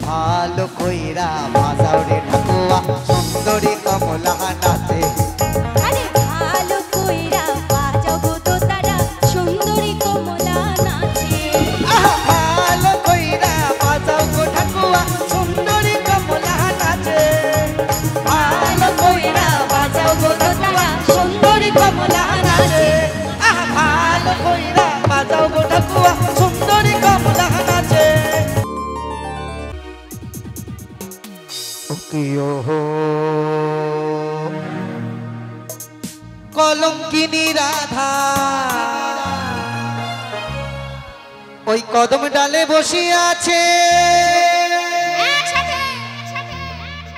ভালো কইরা বাজাও রে ঠাকুয়া সুন্দরী কমলা নাচে আরে ভালো কইরা বাজাও গো দোতারা সুন্দরী কমলা নাচে ভালো কইরা বাজাও গো ঠাকুয়া সুন্দরী কমলা নাচে ভালো কইরা বাজাও গো ঠাকুয়া সুন্দরী কমলা নাচে ভালো কইরা বাজাও গো ঠাকুয়া সুন্দরী কমলা নাচে কলঙ্কিনী রাধা ওই কদম ডালে বসে আছে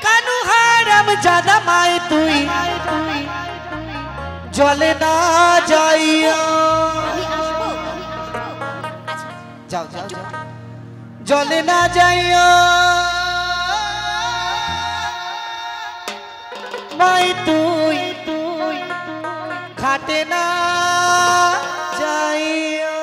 কানু হারাম জাদা মায় তুই জলে না যাইও যাও যাও যাও জলে না যাইও মাই তুই খাটে না যাইও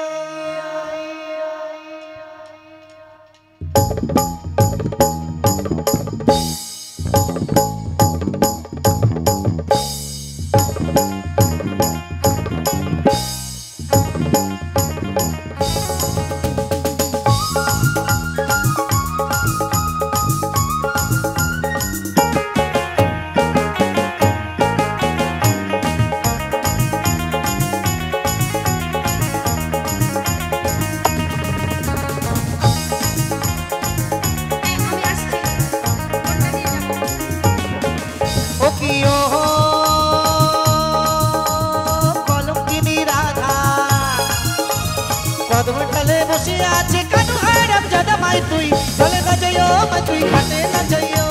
তুই চলে না যাইও মা তুই ঘাটে না যাইও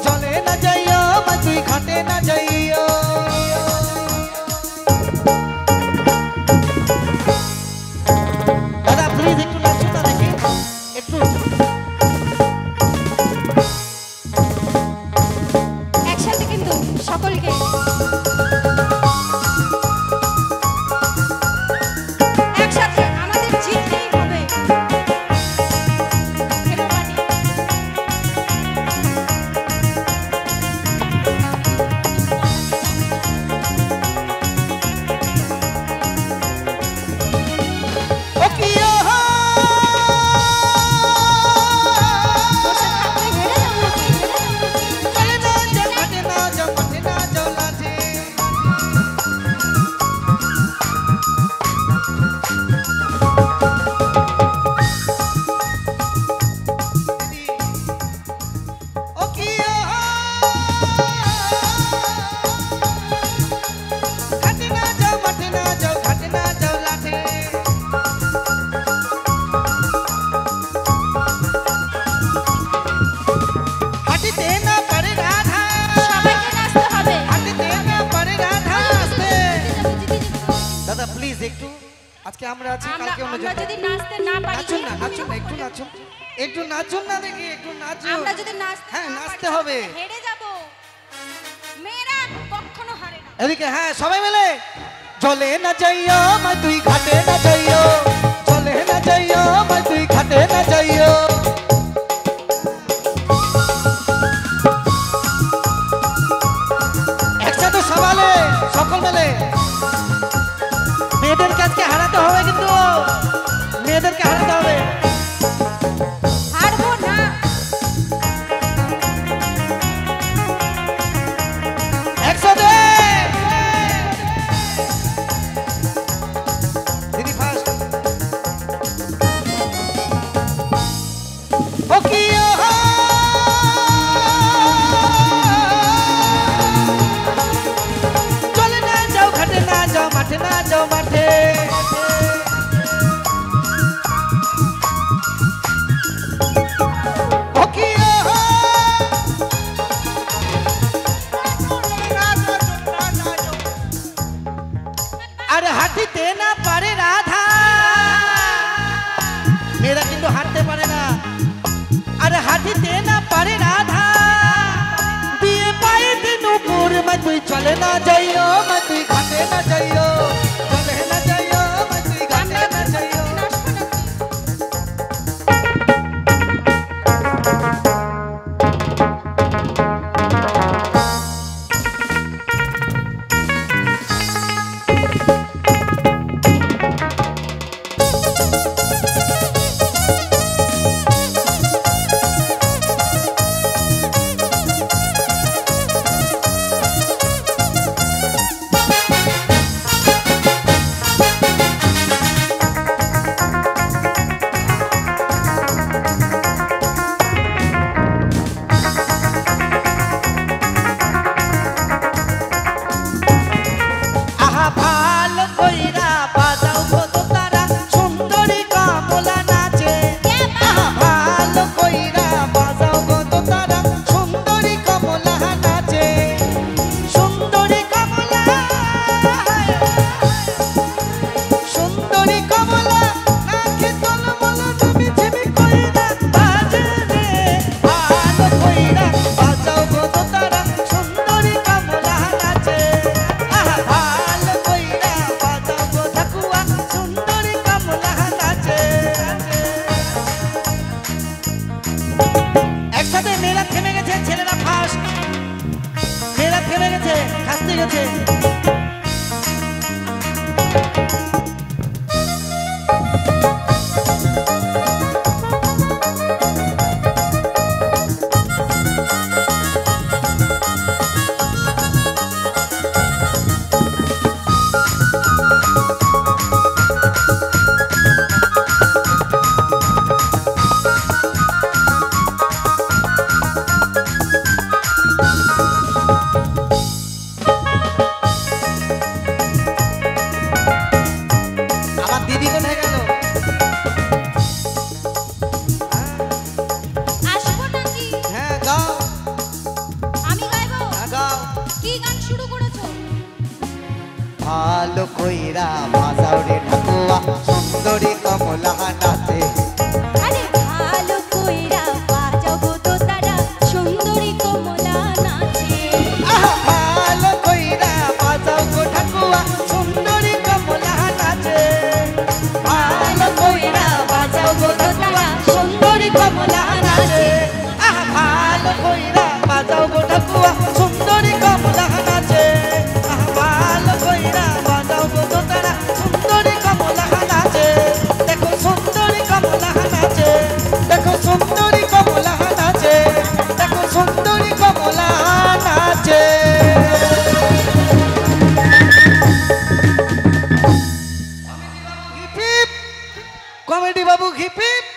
চলে না যাইও মা তুই ঘাটে না যাইও দাদা প্লিজ একটু নাচুন না দেখি একটু একসাথে কিন্তু সকলকে একসাথে আমাদের জিততেই হবে আজকে আমরা আছি কালকে অন্য আমরা যদি নাচতে না পারি নাচুন না একটু নাচুন একটু নাচুন না দেখি একটু নাচুন আমরা যদি নাচতে হ্যাঁ নাচতে হবে হেরে যাব মেয়েরা কখনো হারে না এদিকে হ্যাঁ সবাই মিলে চলে না যাইও মা তুই ঘাটে না যাইও চলে না যাইও মা তুই ঘাটে না যাইও একসাথে সবালে সকল মিলে মেয়েদেরকে আজকে হারাতে হবে কিন্তু মেয়েদেরকে হারাতে হবে হারবো না একসাথে দিদি ফার্স্ট চলে না যাও ঘাটে না যাও মাঠে না যাও মাঠে আরে হাঁটিতে না পারে রাধা মেয়েরা কিন্তু হাঁটতে পারে না আরে হাঁটিতে না পারে রাধা দিয়ে পায়ে দিন উপর মা তুই চলে না যাইও মা তুই ঘাটে না যাইও চলে না যাইও মা তুই ঘাটে না যাইও একসাথে মেয়েরা থেমে গেছে, ছেলেরা ফার্স্ট। মেয়েরা থেমে গেছে, খাসতে গেছে। আমার দিদি কোথায় গেল? আসবো নাকি? হ্যাঁ গাও। আমি গাইবো। হ্যাঁ গাও। কি গান শুরু করেছো? ভালো কইরা ভাষাও রে ঠাকুয়া সুন্দরী কমলাহানা